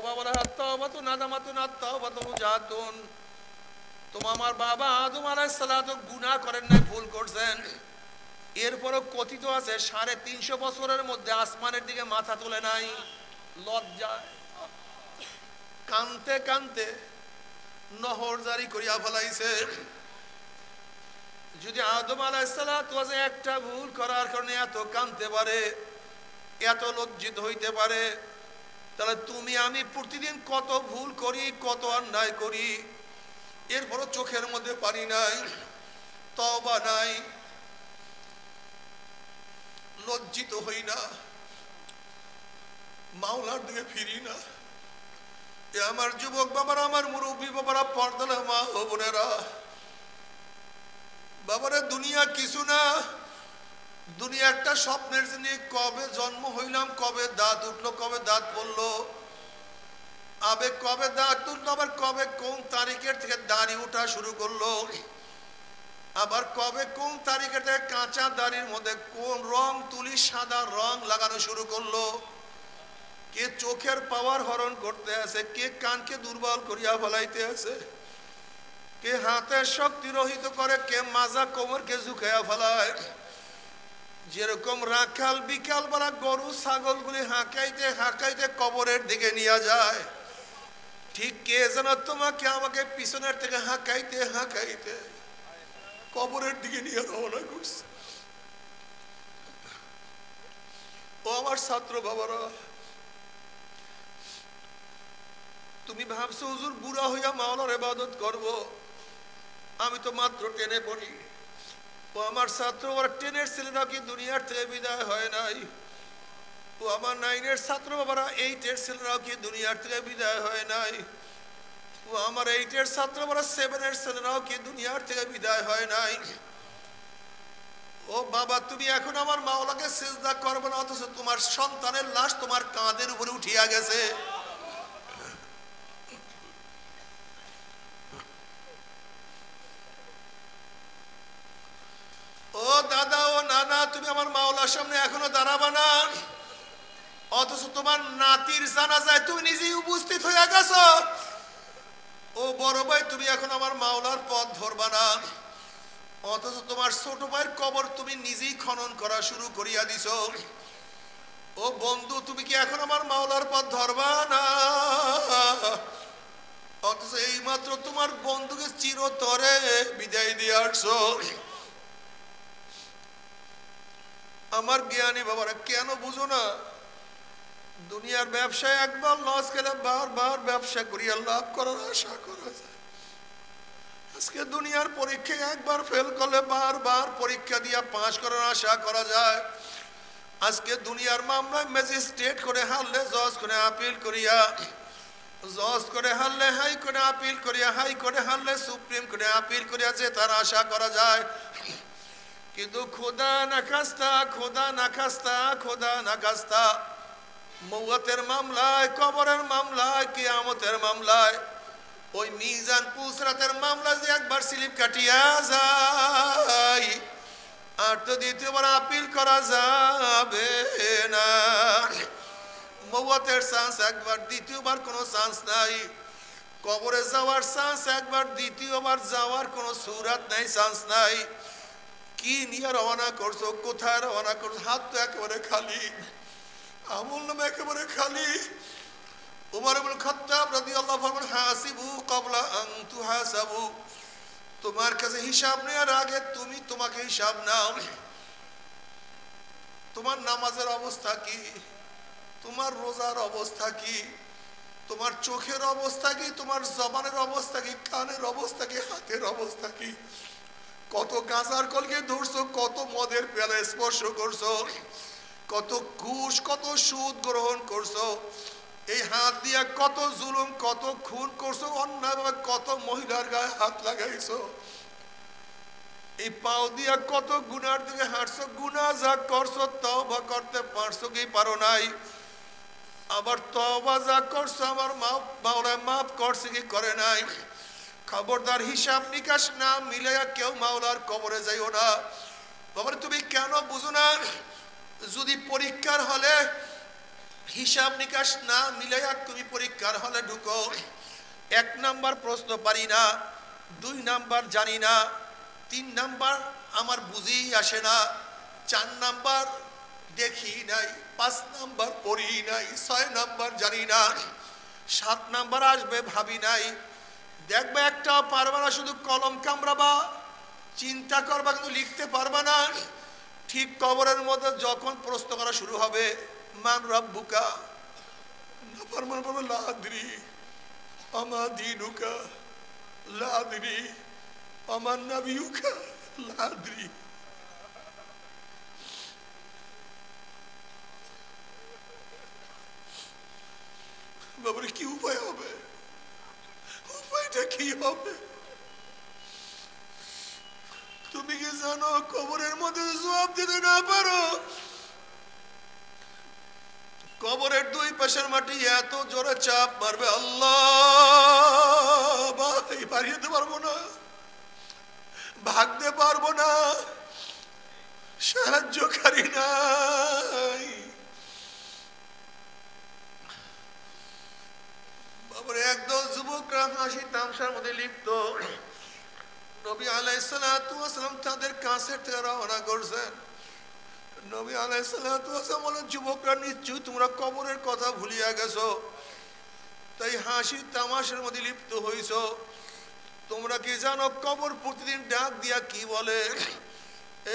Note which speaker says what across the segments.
Speaker 1: তওবা বলে আত-তাওবাতু নাদামাতুন আত-তাওবাতু মুজাহাতুন। আমার বাবা আদম আলাইহিস সালাতু গুনাহ করেন নাই, ভুল করছেন, এরপরও কথিত আছে 350 বছরের মধ্যে আসমানের দিকে মাথা তুলে নাই। লজ্জায় কানতে কানতে নহর জারি করিয়া ফেলাইছে। যদি আদম আলাইহিস সালাতু একটা ভুল করার কারণে এত কানতে পারে, এত লজ্জিত হইতে পারে, তাহলে তুমি আমি প্রতিদিন কত ভুল করি, কত অন্যায় করি, এরপরও চোখের মধ্যে পানি নাই, তওবা নাই, লজ্জিত হই না, মাওলার দিকে ফিরি না। এ আমার যুবক বাবারা, আমার মুরব্বী বাবারা, পর্দালে মা ও বোনেরা, বাবারে দুনিয়া কিছু না, দুনিয়া একটা স্বপ্নের জিনিস। কবে জন্ম হইলাম, কবে দাঁত উঠলো, কবে দাঁত পড়লো, আবেগ কবে দাঁত তুললো, আবার কবে কোন তারিখের থেকে দাড়ি উঠা শুরু করলো, আবার কবে কোন তারিখের থেকে কাঁচা দাড়ির মধ্যে কোন রং তুলি সাদা রং লাগানো শুরু করলো, কে চোখের পাওয়ার হরণ করতে আছে, কে কানকে দুর্বল করিয়া ফেলাইতে আছে, কে হাতের শক্তি রহিত করে, কে মাজা কোমরকে ঝুঁকাইয়া ফেলায়। যেরকম রাখাল বিকাল বেলা গরু ছাগলগুলি হাঁকাইতে হাঁকাইতে কবরের দিকে নিয়ে যায়, ঠিক কে যেন তোমাকে আমাকে পিছনের থেকে হাঁকাইতে হাঁকাইতে কবরের দিকে নিয়ে রওনা করছে। ও আমার ছাত্র বাবারা, তুমি ভাবছো হুজুর বুড়া হইয়া মাওলার ইবাদত করব, আমি তো মাত্র 10-এ পড়ি। ও আমার ছাত্র, ওরা 10-এর ছেলেরা কি দুনিয়ার থেকে বিদায় হয় নাই? ও আমার 9-এর ছাত্র বাবারা, 8-এর ছেলেরাও কি দুনিয়ার থেকে বিদায় হয় নাই? ও আমার 8-এর ছাত্র বাবারা, 7-এর ছেলেরাও কি দুনিয়ার থেকে বিদায় হয় নাই? ও বাবা, তুমি এখন আমার মাওলাকে সিজদা করবে না, অথচ তোমার সন্তানের লাশ তোমার কাঁধের উপরে উঠিয়া গেছে। ও দাদা, ও নানা, তুমি আমার মাওলার সামনে এখনো দাঁড়াবা না, অথচ তোমার নাতির জানাজায় তুমি নিজেই উপস্থিত হয়ে গেছো। ও বড় ভাই, তুমি এখন আমার মাওলার পথ ধরবা না, অথচ তোমার ছোট ভাইয়ের কবর তুমি নিজেই খনন করা শুরু করিয়া দিছো। ও বন্ধু, তুমি কি এখন আমার মাওলার পথ ধরবা না, অথচ এই মাত্র তোমার বন্ধুকে চিরতরে বিদায় দিয়ে আসছো। আমার জ্ঞানী বাবারা, কেন বুঝো না? দুনিয়ার ব্যবসায় একবার লস খেলে বারবার ব্যবসা করিয়া লাভ করার আশা করা যায়। আজকে দুনিয়ার পরীক্ষায় একবার ফেল করলে বারবার পরীক্ষা দিয়া পাস করার আশা করা যায়। আজকে দুনিয়ার মামলায় ম্যাজিস্ট্রেট করে হারলে জজ করে আপিল করিয়া, জজ করে হারলে হাই করে আপিল করিয়া, হাই করে হারলে সুপ্রিম করে আপিল করিয়া যে তার আশা করা যায়। কিন্তু খোদা না খাস্তা, খোদা না খাস্তা, খোদা না খাস্তা, মওয়াতের মামলায়, কবরের মামলায়, কিয়ামতের মামলায়, ওই মিজান পুসরাতের মামলা যে একবার স্লিপ কাটিয়া যায়, আর তো দ্বিতীয়বার আপিল করা যাবে না। মওয়াতের চান্স একবার, দ্বিতীয়বার কোনো চান্স নাই। কবরে যাওয়ার চান্স একবার, দ্বিতীয়বার যাওয়ার কোনো সুরাত নাই, চান্স নাই। কি নিয়ে রওনা করছো, কোথায় রওনা করছো? হাত তো একেবারে খালি, আমল নামে একেবারে খালি। উমর ইবনে খাত্তাব রাদিয়াল্লাহু আনহু হাসিবু ক্বাবলা আন তুহাসাবু, তোমার কাছে হিসাব নেওয়ার আগে তুমি তোমাকে হিসাব নাও। তোমার নামাজের অবস্থা কি, তোমার রোজার অবস্থা কি, তোমার চোখের অবস্থা কি, তোমার জবানের অবস্থা কি, কানের অবস্থা কি, হাতের অবস্থা কি? কত গাঁজার কলকে ধরছো, কত মদের পেয়ালা স্পর্শ করছো, কত ঘুষ, কত সুদ গ্রহণ করছো, এই হাত দিয়া কত জুলুম, কত খুন করছো, অন্যায়ভাবে কত মহিলার গায়ে হাত লাগাইছো, এই পাও দিয়া কত গুনার দিকে হাঁটছো, গুনাহ যা করছো তওবা করতে পারছো কি পারো নাই? আবার তওবা যা করছো আমার মাওলা মাফ করছে কি করে নাই? খবরদার হিসাব নিকাশ না মিলাইয়া কেউ মাওলার কবরে যাইও না। বাবা, তুমি কেন বুঝো না? যদি পরীক্ষার হলে হিসাব নিকাশ না মিলাইয়া তুমি পরীক্ষার হলে ঢুকো। 1 নাম্বার প্রশ্ন পারি না, 2 নাম্বার জানি না, 3 নাম্বার আমার বুঝেই আসে না, 4 নাম্বার দেখি নাই, 5 নাম্বার পড়ি নাই, 6 নাম্বার জানি না, 7 নাম্বার আসবে ভাবি নাই। দেখবে একটা পারবা না, শুধু কলম কামড়াবা, চিন্তা করবা, কিন্তু লিখতে পারবা না। ঠিক কবরের মধ্যে যখন প্রশ্ন করা শুরু হবে, মান রাব্বুকা, না পারমান বলবে লা আদরি, আমা দীনুকা, লা আদরি, আমার নবিয়ুকা, লা আদরি। বাবারে কি উপায় হবে? উপায়টা কি হবে? তুমি কি জানো কবরের মধ্যে জবাব দিতে না পারো, কবরের 2 পাশের মাটি এত জোরে চাপ মারবে, আল্লাহ ভাই বাড়িতে পারবো না, ভাগতে পারবো না, সাহায্যকারী নাই। বাবারে একদল যুবকরা হাসি তামসার মধ্যে লিপ্ত। নবী আলাইহিস সালাতু ওয়াস সালাম তাদের কাছে থেকে রওনা করছেন। নবী আলাইহিস সালাতু ওয়াস সালাম বলেন, যুবকরা নিশ্চয়ই তোমরা কবরের কথা ভুলিয়া গেছো, তাই হাসি তামাশার মধ্যে লিপ্ত হইছো। তোমরা কি জানো কবর প্রতিদিন ডাক দিয়া কি বলে?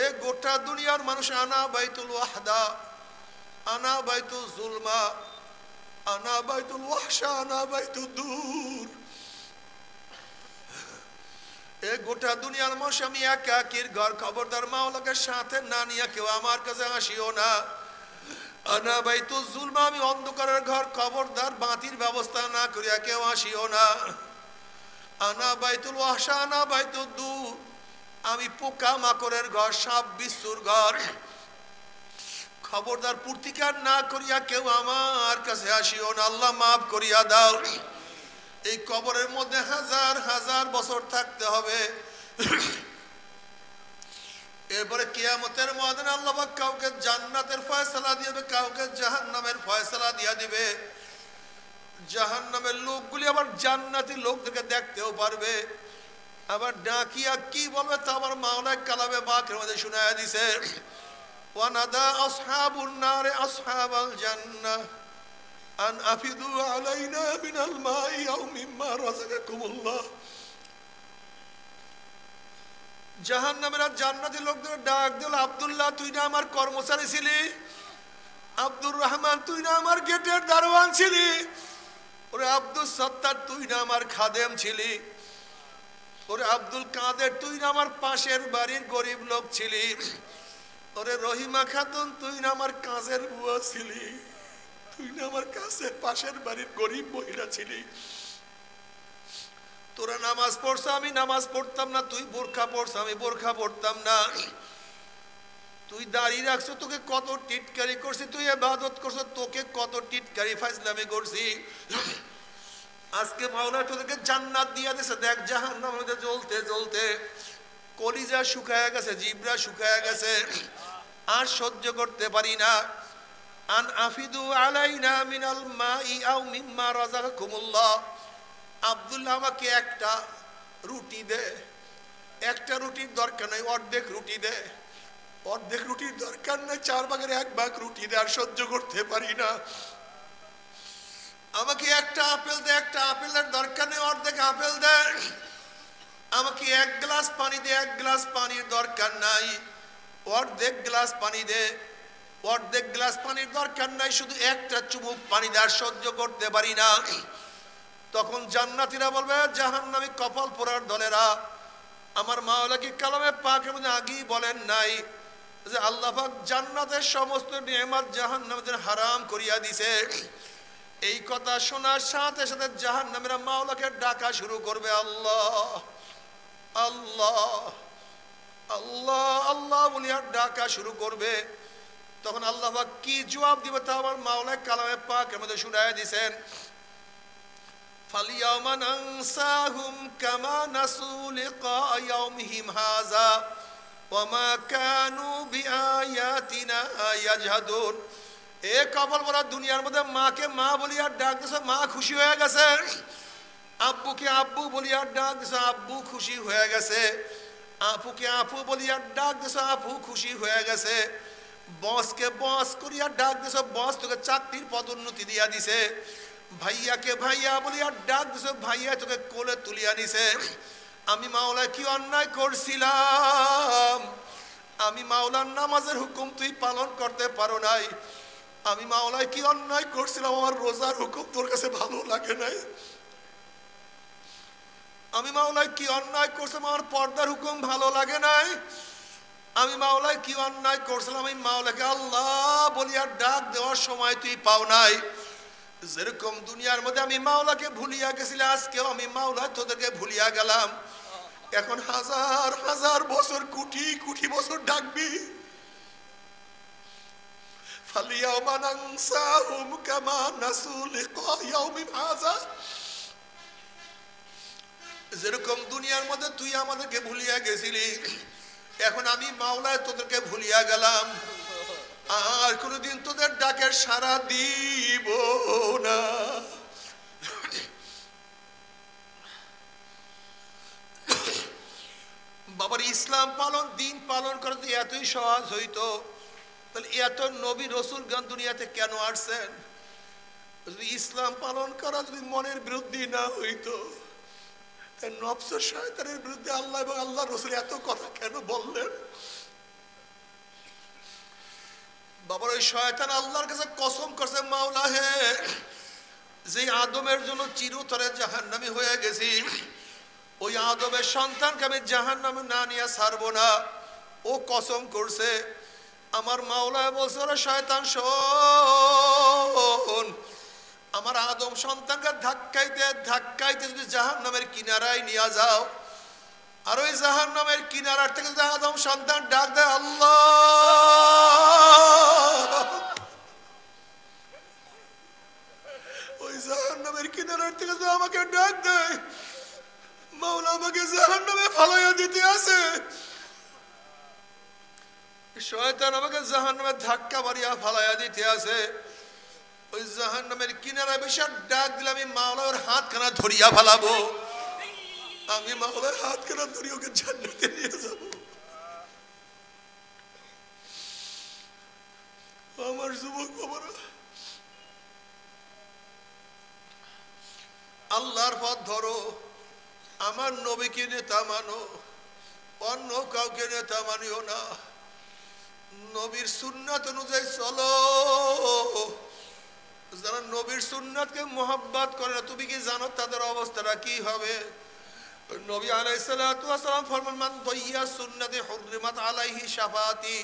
Speaker 1: এ গোটা দুনিয়ার মানুষ, আনা বাইতুল ওয়াহদা, আনা বাইতুল জুলমা, আনা বাইতুল ওয়াহশা, আনা বাইতুল দূর। এ গোটা দুনিয়ার মানুষ, আমি একাকির ঘর, খবরদার মাওলাকে সাথে না নিয়ে কেউ আমার কাছে আসিও না। আনা বাইতুল জুলমা, আমি অন্ধকারের ঘর, খবরদার বাতির ব্যবস্থা না করিয়া কেউ আসিও না। আনা বাইতুল ওয়াহশা, আনা বাইতুল দূর, আমি পোকা মাকড়ের ঘর, সাপ বিচ্ছুর ঘর, খবরদার প্রতিকার না করিয়া কেউ আমার কাছে আসিও না। আল্লাহ মাফ করিয়া দাও। এই কবরের মধ্যে হাজার হাজার বছর থাকতে হবে। এরপরে কিয়ামতের ময়দানে আল্লাহ পাক কাউকে জান্নাতের ফয়সালা দিয়ে দিবে, কাউকে জাহান্নামের ফয়সালা দিয়ে দিবে। জাহান্নামের লোকগুলি আবার জান্নাতি লোকদেরকে দেখতেও পারবে, আবার ডাকিয়া কি বলবে তা আমার মাওলানা কালামে পাকের মধ্যে শুনায়া দিছে। ওয়ানাদা আসহাবুন নারে আসহাবাল জান্নাহ আন আফিদু আলাইনা মিনাল মাই আও মিম্মা রাযাকাকুমুল্লাহ। জাহান্নামের আর জান্নাতি লোকদের ডাক দিল, আব্দুল্লাহ তুই না আমার কর্মচারী ছিলি, আব্দুর রহমান তুই না আমার গেটের দারোয়ান ছিলি, ওরে আব্দুল সত্তার তুই না আমার খাদেম ছিলি, ওরে আব্দুল কাদের তুই না আমার পাশের বাড়ির গরিব লোক ছিলি, ওরে রহিমা খাতুন তুই না আমার কাজের বুয়া ছিলি, তুই না আমার কাছে পাশের বাড়ির গরিব মহিলা ছিলি। তোরা নামাজ পড়ছ, আমি নামাজ পড়তাম না, তুই বোরখা পড়ছ, আমি বোরখা পড়তাম না, তুই দাঁড়িয়ে রাখছো, তোকে কত টিটকারি করছি, তুই ইবাদত করছো, তোকে কত টিটকারি ফাজলামি করছি। আজকে মাওলা তোদেরকে জান্নাত দিয়া দিয়েছে, দেখ জাহান্নামের মধ্যে জ্বলতে জ্বলতে কলিজা শুকায় গেছে, জিবরা শুকায় গেছে, আর সহ্য করতে পারি না। আন আফিদু আলাইনা মিনাল মাই আও মিম্মা রাযাকাকুমুল্লাহ। আব্দুল্লাহ আমাকে একটা রুটি দে, একটা রুটির দরকার নাই, অর্ধেক রুটি দে, অর্ধেক রুটির দরকার নাই, 4 ভাগের 1 ভাগ রুটি দে, আর সহ্য করতে পারি না। আমাকে একটা আপেল দে, একটা আপেলের দরকার নেই, অর্ধেক আপেল দে। আমাকে 1 গ্লাস পানি দে, 1 গ্লাস পানির দরকার নাই, অর্ধেক গ্লাস পানি দে, অর্ধেক গ্লাস পানির দরকার নাই, শুধু একটা চুমুক পানি দে, আর সহ্য করতে পারি না। তখন জান্নাতীরা বলবে, জাহান্নামী কপাল পোড়ার দলেরা, আমার মাওলা কি কালামে পাকের মধ্যে আগেই বলেন নাই যে আল্লাহ পাক জান্নাতের সমস্ত নিয়ামত জাহান্নামীদের হারাম করিয়া দিছে? এই কথা শোনার সাথে সাথে জাহান্নামীরা মাওলাকে ডাকা শুরু করবে, আল্লাহ আল্লাহ আল্লাহ আল্লাহ বলিয়া ডাকা শুরু করবে। তখন আল্লাহ পাক কি জবাব দিবে তা আমার মাওলা কালামে পাকের মধ্যে শুনায়া দিয়েছেন। ফালিয়াউমা নানসাহুম কামা নাসু লিকা ইয়াউমিহিম হাযা ওয়া মা কানু বিআয়াতিনা ইয়াজহাদুন। এ কপাল বলা দুনিয়ার মধ্যে মাকে মা বলিয়া ডাক দিছো, মা খুশি হয়ে গেছে। আব্বুকে আব্বু বলিয়া ডাক দিছো, আব্বু খুশি হয়ে গেছে। আপুকে আপু বলিয়া ডাক দিছো, আপু খুশি হয়ে গেছে। বসকে বস করিয়া ডাক দিছো, বস তোকে চাকরির পদোন্নতি দিয়া দিছে। ভাইয়াকে ভাইয়া বলিয়া ডাক দিছো, ভাইয়া তোকে কোলে তুলিয়া নিছে। আমি মাওলা কি অন্যায় করছিলাম? আমি মাওলার নামাজের হুকুম তুই পালন করতে পারো নাই। আমি মাওলায় কি অন্যায় করছিলাম? আমার রোজার হুকুম তোর কাছে ভালো লাগে নাই। আমি মাওলায় কি অন্যায় করছিলাম? আমার পর্দার হুকুম ভালো লাগে নাই। আমি মাওলায় কি অন্যায় করছিলাম? আমি মাওলাকে আল্লাহ বলিয়া ডাক দেওয়ার সময় তুই পাও নাই। যেরকম দুনিয়ার মধ্যে আমি মাওলাকে ভুলিয়া গেছিলে, আজকেও আমি মাওলা তোদেরকে ভুলিয়া গেলাম। এখন হাজার হাজার বছর, কোটি কোটি বছর ডাকবি। ফালিয়াউমা নানসাহুম কামা নাসু লিকা ইয়াউমিন হাযা। যেরকম দুনিয়ার মধ্যে তুই আমাদেরকে ভুলিয়া গেছিলি, এখন আমি মাওলায় তোদেরকে ভুলিয়া গেলাম। আর কোনদিন তোদের ডাকের সাড়া দিব না। বাবার ইসলাম পালন, দিন পালন করতে এতই সহজ হইতো, তাহলে এত নবী রসুল গান দুনিয়াতে কেন আসছেন? যদি ইসলাম পালন করা যদি মনের বিরুদ্ধে না হইতো, নফস শয়তানের বিরুদ্ধে আল্লাহ এবং আল্লাহ রসুল এত কথা কেন বললেন? বাবার ওই শয়তান আল্লাহর কাছে কসম করছে, মাওলা হে, যে আদমের জন্য চিরতরে জাহান্নামী হয়ে গেছি, ওই আদমের সন্তানকে আমি জাহান্নামে না নিয়ে ছাড়বো না। ও কসম করছে। আমার মাওলা বলছে, ওরা শয়তান শোন, আমার আদম সন্তানকে ধাক্কাইতে ধাক্কাইতে যদি জাহান্নামের কিনারায় নিয়ে যাও, আর ওই জাহান্নামের কিনারার থেকে যদি আদম সন্তান ডাক দেয় আল্লাহ, ওই জাহান্নামের কিনারার থেকে যদি আমাকে ডাক দেয়, মাওলা আমাকে জাহান্নামে ফালাইয়া দিতে আছে। শয়তান আমাকে জাহান্নামে ধাক্কা মারিয়া ফালাইয়া দিতে আছে। ওই জাহান্নামের কিনারায় বেশি ডাক দিলে আমি মাওলার হাতখানা ধরিয়া ফালাবো। আমি মাওলার হাতখানা ধরিয়ে ওকে জান্নাতে নিয়ে যাব। আমার যুবক বাবারা, আল্লাহর পথ ধরো, আমার নবীকে নেতা মানো, অন্য কাউকে নেতা মানিও না। নবীর সুন্নাত অনুযায়ী চলো। যারা নবীর সুন্নাতকে মোহাব্বত করে না, তুমি কি জানো তাদের অবস্থাটা কি হবে? নবী আলাইহিস সালাতু ওয়াস সালাম ফরমান, মান দাইয়া সুন্নতি হুররিমাত আলাইহি শাফাতি।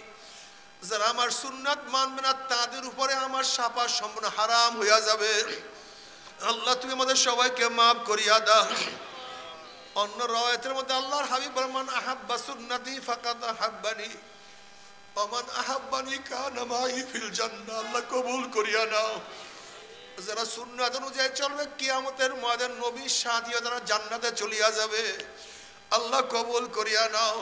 Speaker 1: যারা আমার সুন্নাত মানবে না, তাদের উপরে আমার শাফাত সম্পূর্ণ হারাম হইয়া যাবে। আল্লাহ তুমি আমাদের সবাইকে মাফ করিয়া দাও। অন্য রাওয়ায়াতের মধ্যে আল্লাহর হাবিব বলেন, মান আহাব্বা সুন্নতি ফাকাদ আহাব্বানি ওয়া মান আহাব্বানি কানা মাই ফিল জান্নাহ। আল্লাহ কবুল করিয়া নাও। যারা সুন্নাত অনুযায়ী চলবে, কিয়ামতের ময়দান নবীর সাথী তারা জান্নাতে চলিয়া যাবে। আল্লাহ কবুল করিয়া নাও।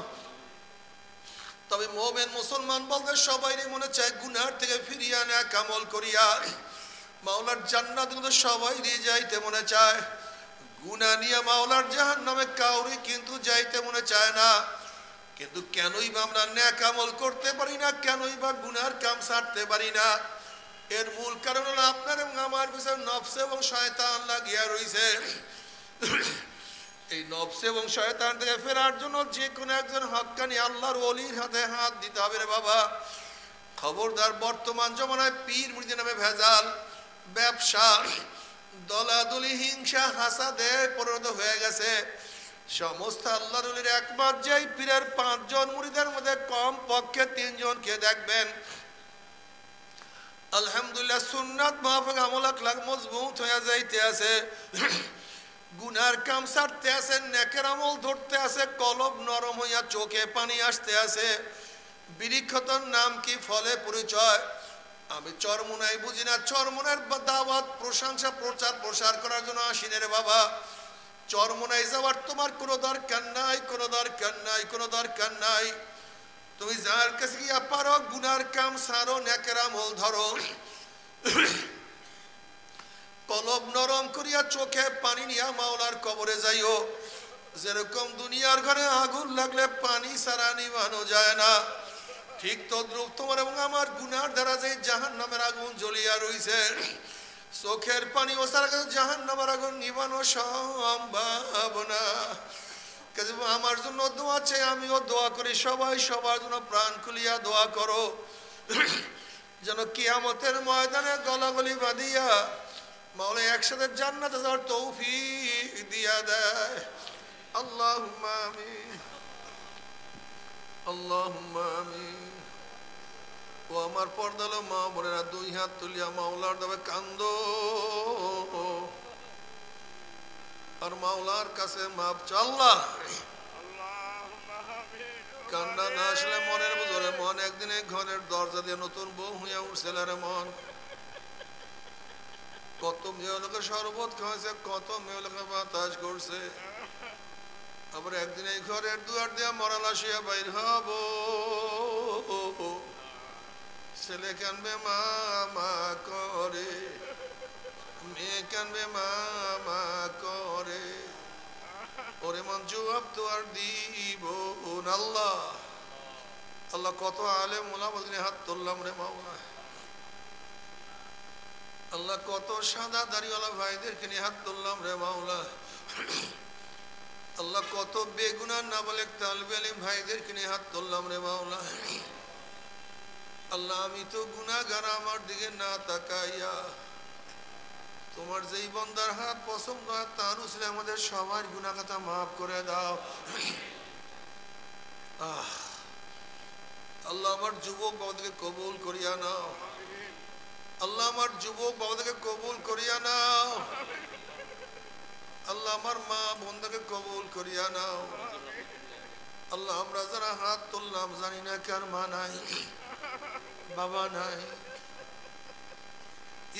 Speaker 1: তবে মুমিন মুসলমান বলতে সবাইরই মনে চায় গুনাহ থেকে ফিরিয়া নেক আমল করিয়া মাওলার জান্নাত কিন্তু সবাইরই যাইতে মনে চায়। গুনাহ নিয়ে মাওলার জাহান্নামে কাউরি কিন্তু যাইতে মনে চায় না। কিন্তু কেনই বা আমরা নেক আমল করতে পারি না? কেনই বা গুনার কাম ছাড়তে পারি না? এর মূল কারণ হলো আপনার এবং আমার পিছনে নফস এবং শয়তান লাগিয়া রইছে। এই নফস এবং শয়তান থেকে ফেরার জন্য যে কোনো একজন হক্কানি আল্লাহর ওলির হাতে হাত দিতে হবে রে বাবা। খবরদার, বর্তমান জমানায় পীর মুরিদের নামে ভেজাল, ব্যবসা, দলাদলি, হিংসা, হাসাদে পরিণত হয়ে গেছে। সমস্ত আল্লাহর ওলির একমাত্র যেই পীরের 5 জন মুরিদের মধ্যে কম পক্ষে 3 জনকে দেখবেন আলহামদুলিল্লাহ সুন্নাত মাহফিক আমল আখলাক মজবুত হয়ে যাইতে আছে, গুনার কাম ছাড়তে আছে, নেকের আমল ধরতে আছে, কলব নরম হইয়া চোখে পানি আসতে আছে। বিরিক্ষতর নাম কি, ফলে পরিচয়। আমি চরমুনাই বুঝি না, চরমুনের দাওয়াত প্রশংসা প্রচার প্রসার করার জন্য আসিনে রে বাবা। চরমুনাই যাওয়ার তোমার কোনো দরকার নাই, কোনো দরকার নাই, কোনো দরকার নাই। তুমি যার কাছে গিয়া পারো গুনার কাম সারো, নেকের আমল ধরো। কলব নরম করিয়া চোখে পানি নিয়া মাওলার কবরে যাইও। যেরকম দুনিয়ার ঘরে আগুন লাগলে পানি ছাড়া নিভানো যায় না, ঠিক তদ্রূপ তোমার এবং আমার গুনার দ্বারা যে জাহান্নামের আগুন জ্বলিয়া রইছে, চোখের পানি ও ছাড়া জাহান্নামের আগুন নিভানো সম্ভব না। আমার জন্য দোয়া চাই, আমিও দোয়া করি, সবাই সবার জন্য প্রাণ খুলিয়া দোয়া করো, যেন কিয়ামতের ময়দানে গলাগলি বাঁধিয়া মাওলা একসাথে জান্নাতে যাওয়ার তৌফিক দিয়া দেয়। আল্লাহুম্মা আমিন, আল্লাহুম্মা আমিন। ও আমার পর্দালো মা বোনেরা, দুই হাত তুলিয়া মাওলার দাবে কান্দো আর মাওলার কাছে মাপ চাও। আল্লাহ, কান্না না আসলে মনের বুঝরে মন একদিনে ঘরের দরজা দিয়ে নতুন বউ হইয়া উঠছে রে মন। কত মেয়ে লোকে শরবত খাওয়াইছে, কত মেয়ে লোকে বাতাস করছে, আবার একদিন এই ঘরের দুয়ার দিয়া মরাল আসিয়া বাইর হব। ছেলে কানবে মা করে, মেয়ে কানবে মা করে, ওরে মন জবাব তো আর দিব না। আল্লাহ আল্লাহ, কত আলেম ওলামা হাত তুললাম রে মাওলা। আল্লাহ, কত সাদা দাড়িওয়ালা ভাইদেরকে নিয়ে হাত তুললাম রে মাওলা। আল্লাহ, কত বেগুনার না বলে তালবে আলিম ভাইদেরকে নিয়ে হাত তুললাম রে মাওলা। আল্লাহ, আমি তো গুনাহগার, আমার দিকে না তাকাইয়া তোমার যেই বন্দার হাত পছন্দ হয় তার উসলে আমাদের সবার গুনাহ খাতা মাফ করে দাও। আল্লাহ, আমার যুবক বাবাদেরকে কবুল করিয়া নাও। আল্লাহ, আমার যুবক বাবাদেরকে কবুল করিয়া নাও। আল্লাহ, আমার মা বোনদেরকে কবুল করিয়া নাও। আল্লাহ, আমরা যারা হাত তুললাম জানি না কার মা নাই, বাবা নাই,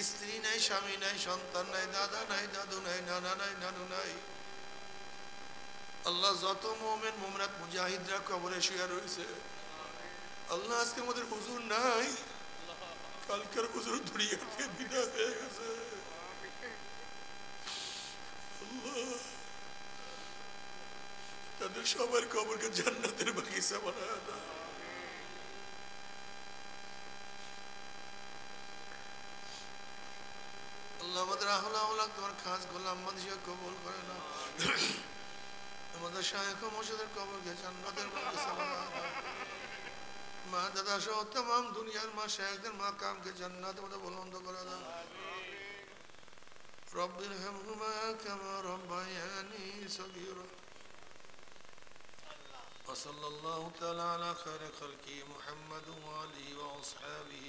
Speaker 1: স্ত্রী নাই, স্বামী নাই, সন্তান নাই, দাদা নাই, দাদু নাই, নানা নাই, নানু নাই। আল্লাহ, যত মুমিন মুমিনাত মুজাহিদরা কবরে শুয়ে রয়েছে, আল্লাহ আজকে আমাদের হুজুর নাই, কালকের হুজুর দুনিয়াতে বিদায় হয়ে গেছে। আল্লাহ, তাদের সবার কবরকে জান্নাতের বাগিচা বানায় দাও। আল্লাহ, আমাদের আহলা আওলাদ তোমার খাস গোলাম মানুষকে কবুল করে নাও। আমাদের শায়েখ মুর্শিদের কবরকে জান্নাতের বাগিচা বানায় দাও। মা দাদা সহ तमाम দুনিয়ার মা শায়েখদের মাকামকে জান্নাতের মধ্যে বুলন্দ করে দাও। রব্বির হামহুমা কামা রব্বায়ানি সগীরা। وصلى الله تعالى على خير خلقه محمد وآله وأصحابه